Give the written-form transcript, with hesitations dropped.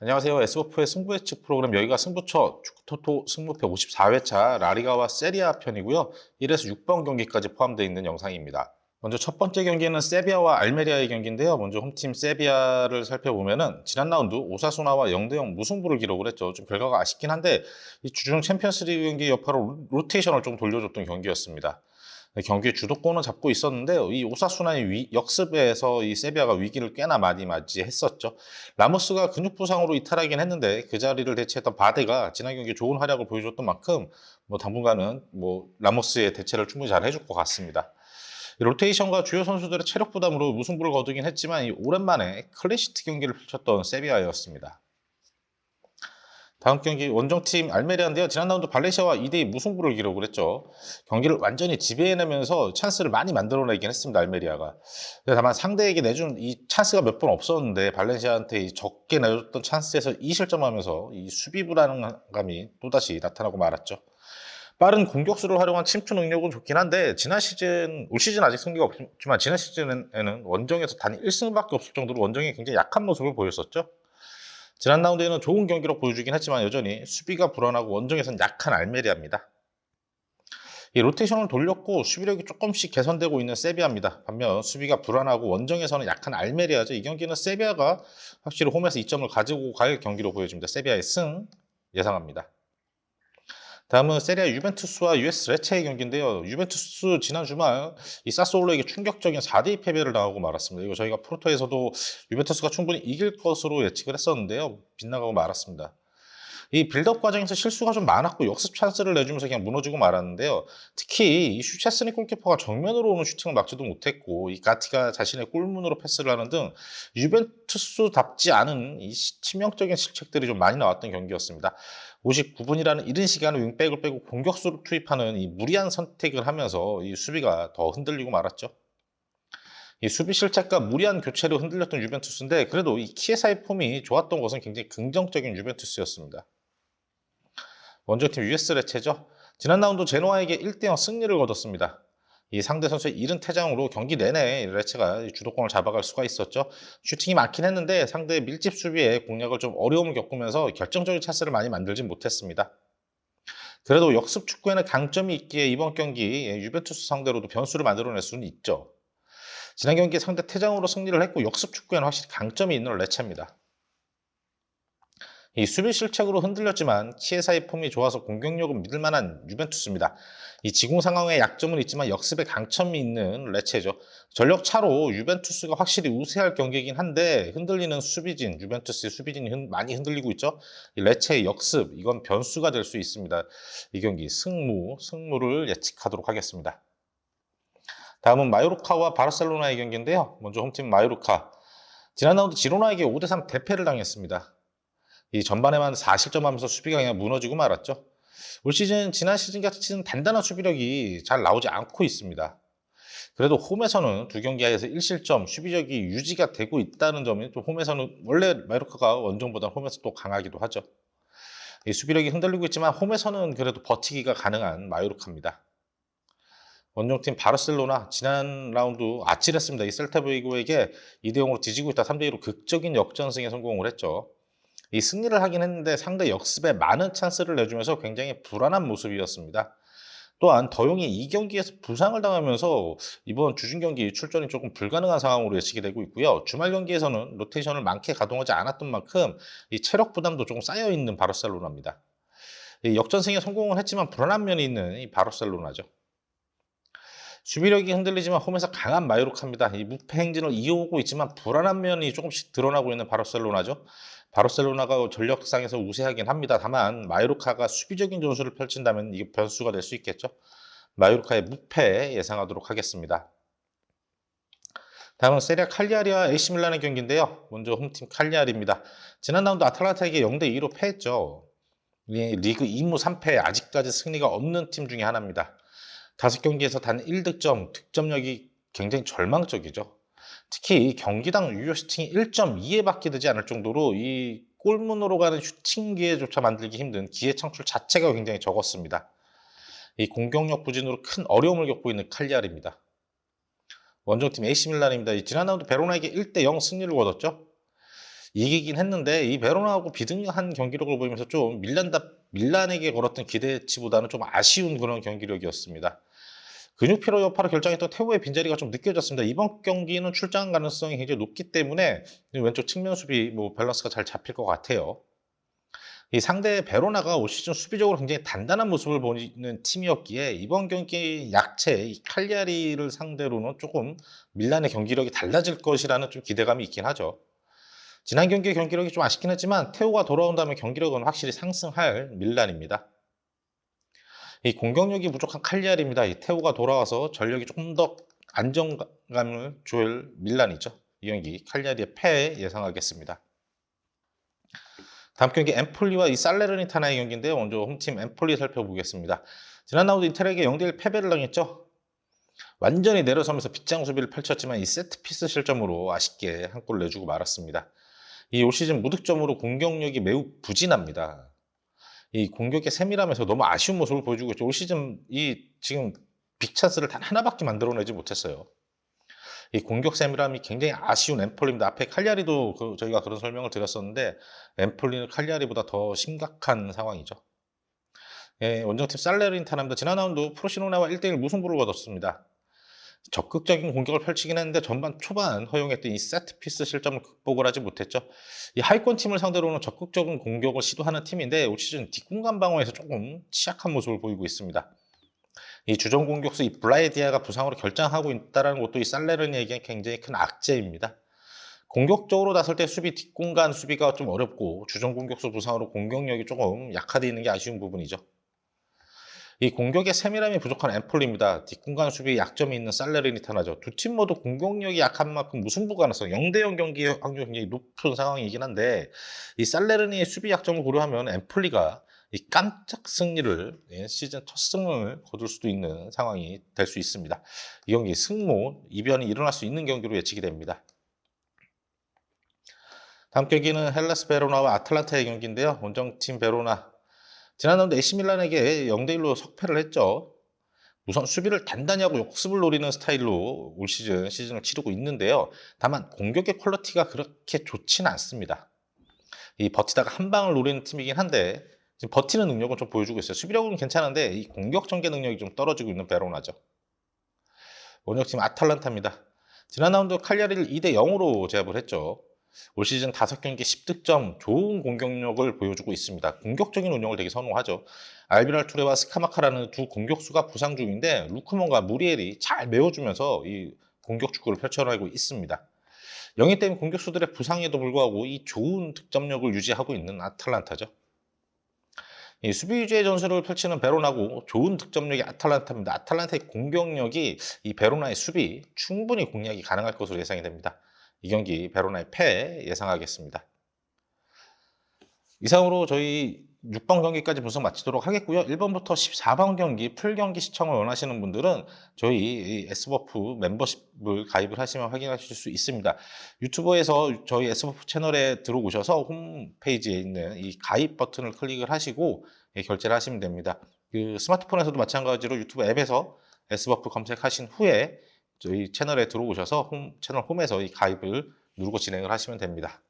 안녕하세요. S버프의 승부 예측 프로그램 여기가 승부처 축구토토 승부패 54회차 라리가와 세리아 편이고요. 1에서 6번 경기까지 포함되어 있는 영상입니다. 먼저 첫 번째 경기는 세비야와 알메리아의 경기인데요. 먼저 홈팀 세비야를 살펴보면은 지난 라운드 오사수나와 0대0 무승부를 기록을 했죠. 좀 결과가 아쉽긴 한데 이 주중 챔피언스리그 경기 여파로 로테이션을 좀 돌려줬던 경기였습니다. 경기의 주도권은 잡고 있었는데요. 이 오사수나의 역습에서 이 세비야가 위기를 꽤나 많이 맞이했었죠. 라모스가 근육 부상으로 이탈하긴 했는데 그 자리를 대체했던 바데가 지난 경기 좋은 활약을 보여줬던 만큼 당분간은 라모스의 대체를 충분히 잘 해줄 것 같습니다. 로테이션과 주요 선수들의 체력 부담으로 무승부를 거두긴 했지만 오랜만에 클래시트 경기를 펼쳤던 세비야였습니다. 다음 경기 원정팀 알메리아인데요. 지난 라운드 발레시아와 2대2 무승부를 기록을 했죠. 경기를 완전히 지배해내면서 찬스를 많이 만들어내긴 했습니다. 알메리아가. 다만 상대에게 내준 이 찬스가 몇 번 없었는데 발렌시아한테 적게 내줬던 찬스에서 2실점하면서 이 수비 불안감이 또다시 나타나고 말았죠. 빠른 공격수를 활용한 침투 능력은 좋긴 한데 올 시즌 아직 승리가 없지만 지난 시즌에는 원정에서 단 1승밖에 없을 정도로 원정이 굉장히 약한 모습을 보였었죠. 지난 라운드에는 좋은 경기력 보여주긴 했지만 여전히 수비가 불안하고 원정에서는 약한 알메리아입니다. 이 로테이션을 돌렸고 수비력이 조금씩 개선되고 있는 세비야입니다. 반면 수비가 불안하고 원정에서는 약한 알메리아죠. 이 경기는 세비야가 확실히 홈에서 2점을 가지고 갈 경기로 보여집니다. 세비야의 승 예상합니다. 다음은 세리아 유벤투스와 US 레체의 경기인데요. 유벤투스 지난 주말 이 사스올로에게 충격적인 4대2 패배를 당하고 말았습니다. 이거 저희가 포르토에서도 유벤투스가 충분히 이길 것으로 예측을 했었는데요. 빗나가고 말았습니다. 이 빌드업 과정에서 실수가 좀 많았고 역습 찬스를 내주면서 그냥 무너지고 말았는데요. 특히 이 슈체스니 골키퍼가 정면으로 오는 슈팅을 막지도 못했고 이 가티가 자신의 골문으로 패스를 하는 등 유벤투스답지 않은 이 치명적인 실책들이 좀 많이 나왔던 경기였습니다. 59분이라는 이른 시간에 윙백을 빼고 공격수를 투입하는 이 무리한 선택을 하면서 이 수비가 더 흔들리고 말았죠. 이 수비 실책과 무리한 교체로 흔들렸던 유벤투스인데 그래도 이 키에사의 폼이 좋았던 것은 굉장히 긍정적인 유벤투스였습니다. 원정팀 US 레체죠. 지난 라운드 제노아에게 1대0 승리를 거뒀습니다. 이 상대 선수의 이른 퇴장으로 경기 내내 레체가 주도권을 잡아갈 수가 있었죠. 슈팅이 많긴 했는데 상대의 밀집 수비에 공략을 좀 어려움을 겪으면서 결정적인 찬스를 많이 만들진 못했습니다. 그래도 역습 축구에는 강점이 있기에 이번 경기 유벤투스 상대로도 변수를 만들어낼 수는 있죠. 지난 경기 상대 퇴장으로 승리를 했고 역습 축구에는 확실히 강점이 있는 레체입니다. 이 수비 실책으로 흔들렸지만 키에사의 폼이 좋아서 공격력은 믿을 만한 유벤투스입니다. 이 지공 상황에 약점은 있지만 역습에 강점이 있는 레체죠. 전력 차로 유벤투스가 확실히 우세할 경기이긴 한데 흔들리는 수비진, 유벤투스의 수비진이 많이 흔들리고 있죠. 이 레체의 역습, 이건 변수가 될 수 있습니다. 이 경기 승무를 예측하도록 하겠습니다. 다음은 마요르카와 바르셀로나의 경기인데요. 먼저 홈팀 마요르카. 지난 라운드 지로나에게 5대3 대패를 당했습니다. 이 전반에만 4실점하면서 수비가 그냥 무너지고 말았죠. 올 시즌 지난 시즌 같은 단단한 수비력이 잘 나오지 않고 있습니다. 그래도 홈에서는 두 경기에서 1실점 수비력이 유지가 되고 있다는 점이 또 홈에서는 원래 마요르카가 원정보다 홈에서 또 강하기도 하죠. 이 수비력이 흔들리고 있지만 홈에서는 그래도 버티기가 가능한 마요르카입니다. 원정팀 바르셀로나 지난 라운드 아찔했습니다. 이 셀타비고에게 2대0으로 뒤지고 있다 3대2로 극적인 역전승에 성공을 했죠. 이 승리를 하긴 했는데 상대 역습에 많은 찬스를 내주면서 굉장히 불안한 모습이었습니다. 또한 더용이 이 경기에서 부상을 당하면서 이번 주중 경기 출전이 조금 불가능한 상황으로 예측이 되고 있고요. 주말 경기에서는 로테이션을 많게 가동하지 않았던 만큼 이 체력 부담도 조금 쌓여 있는 바르셀로나입니다. 이 역전승에 성공을 했지만 불안한 면이 있는 이 바르셀로나죠. 수비력이 흔들리지만 홈에서 강한 마요르카입니다. 이 무패 행진을 이어오고 있지만 불안한 면이 조금씩 드러나고 있는 바르셀로나죠. 바르셀로나가 전력상에서 우세하긴 합니다. 다만 마요르카가 수비적인 전술을 펼친다면 이게 변수가 될 수 있겠죠. 마요르카의 무패 예상하도록 하겠습니다. 다음은 세리아 칼리아리와 AC 밀란의 경기인데요. 먼저 홈팀 칼리아리입니다. 지난 라운드 아탈란타에게 0대2로 패했죠. 리그 2무 3패 아직까지 승리가 없는 팀 중에 하나입니다. 5경기에서 단 1득점, 득점력이 굉장히 절망적이죠. 특히 경기당 유효 슈팅이 1.2회밖에 되지 않을 정도로 이 골문으로 가는 슈팅 기회조차 만들기 힘든 기회 창출 자체가 굉장히 적었습니다. 이 공격력 부진으로 큰 어려움을 겪고 있는 칼리아리입니다. 원정팀 AC 밀란입니다. 지난 라운드 베로나에게 1대0 승리를 거뒀죠. 이기긴 했는데 이 베로나하고 비등한 경기력을 보이면서 좀 밀란에게 걸었던 기대치보다는 좀 아쉬운 그런 경기력이었습니다. 근육 피로 여파로 결정했던 테오의 빈자리가 좀 느껴졌습니다. 이번 경기는 출장 가능성이 굉장히 높기 때문에 왼쪽 측면 수비 밸런스가 잘 잡힐 것 같아요. 이 상대 베로나가 올 시즌 수비적으로 굉장히 단단한 모습을 보이는 팀이었기에 이번 경기 약체 이 칼리아리를 상대로는 조금 밀란의 경기력이 달라질 것이라는 좀 기대감이 있긴 하죠. 지난 경기의 경기력이 좀 아쉽긴 했지만 테오가 돌아온다면 경기력은 확실히 상승할 밀란입니다. 이 공격력이 부족한 칼리아리입니다. 이 테오가 돌아와서 전력이 조금 더 안정감을 줄 밀란이죠. 이 경기 칼리아리의 패 예상하겠습니다. 다음 경기 엠폴리와 이 살레르니타나의 경기인데요. 먼저 홈팀 엠폴리 살펴보겠습니다. 지난 라운드 인텔에게 0대1 패배를 당했죠. 완전히 내려서면서 빗장 수비를 펼쳤지만 이 세트피스 실점으로 아쉽게 한 골 내주고 말았습니다. 이 올 시즌 무득점으로 공격력이 매우 부진합니다. 이 공격의 세밀함에서 너무 아쉬운 모습을 보여주고 있죠. 올 시즌 지금 빅찬스를 단 하나밖에 만들어내지 못했어요. 이 공격 세밀함이 굉장히 아쉬운 엠폴리입니다. 앞에 칼리아리도 저희가 그런 설명을 드렸었는데 엠폴리는 칼리아리보다 더 심각한 상황이죠. 예, 원정팀 살레르니타나입니다. 지난 라운드 프로시노나와 1대1 무승부를 거뒀습니다. 적극적인 공격을 펼치긴 했는데 전반 초반 허용했던 이 세트피스 실점을 극복을 하지 못했죠. 이 하위권 팀을 상대로는 적극적인 공격을 시도하는 팀인데 올 시즌 뒷공간 방어에서 조금 취약한 모습을 보이고 있습니다. 이 주전 공격수 이 블라이디아가 부상으로 결장하고 있다는 것도 이 살레르니에게 굉장히 큰 악재입니다. 공격적으로 나설 때 수비 뒷공간 수비가 좀 어렵고 주전 공격수 부상으로 공격력이 조금 약화되어 있는 게 아쉬운 부분이죠. 이 공격의 세밀함이 부족한 엠폴리입니다. 뒷공간 수비에 약점이 있는 살레르니타나죠. 두 팀 모두 공격력이 약한 만큼 무승부 가능성 0대0 경기 확률이 굉장히 높은 상황이긴 한데 이 살레르니의 수비 약점을 고려하면 엠폴리가 이 깜짝 승리를 시즌 첫 승을 거둘 수도 있는 상황이 될 수 있습니다. 이 경기 승모, 이변이 일어날 수 있는 경기로 예측이 됩니다. 다음 경기는 헬라스 베로나와 아탈란타의 경기인데요. 원정팀 베로나 지난 라운드 AC 밀란에게 0대1로 석패를 했죠. 우선 수비를 단단히 하고 역습을 노리는 스타일로 올 시즌을 치르고 있는데요. 다만 공격의 퀄리티가 그렇게 좋지는 않습니다. 이 버티다가 한 방을 노리는 팀이긴 한데 지금 버티는 능력은 좀 보여주고 있어요. 수비력은 괜찮은데 이 공격 전개 능력이 좀 떨어지고 있는 베로나죠. 원정팀 아탈란타입니다. 지난 라운드 칼리아리를 2대 0으로 제압을 했죠. 올 시즌 5경기 10득점, 좋은 공격력을 보여주고 있습니다. 공격적인 운영을 되게 선호하죠. 알비랄 투레와 스카마카라는 두 공격수가 부상 중인데 루크몬과 무리엘이 잘 메워주면서 이 공격 축구를 펼쳐나가고 있습니다. 영입된 공격수들의 부상에도 불구하고 이 좋은 득점력을 유지하고 있는 아탈란타죠. 이 수비 위주의 전술을 펼치는 베로나고 좋은 득점력의 아탈란타입니다. 아탈란타의 공격력이 이 베로나의 수비 충분히 공략이 가능할 것으로 예상이 됩니다. 이 경기 베로나의 패 예상하겠습니다. 이상으로 저희 6번 경기까지 분석 마치도록 하겠고요. 1번부터 14번 경기 풀 경기 시청을 원하시는 분들은 저희 S버프 멤버십을 가입을 하시면 확인하실 수 있습니다. 유튜브에서 저희 S버프 채널에 들어오셔서 홈페이지에 있는 이 가입 버튼을 클릭을 하시고 결제를 하시면 됩니다. 그 스마트폰에서도 마찬가지로 유튜브 앱에서 S버프 검색하신 후에 저희 채널에 들어오셔서 채널 홈에서 이 가입을 누르고 진행을 하시면 됩니다.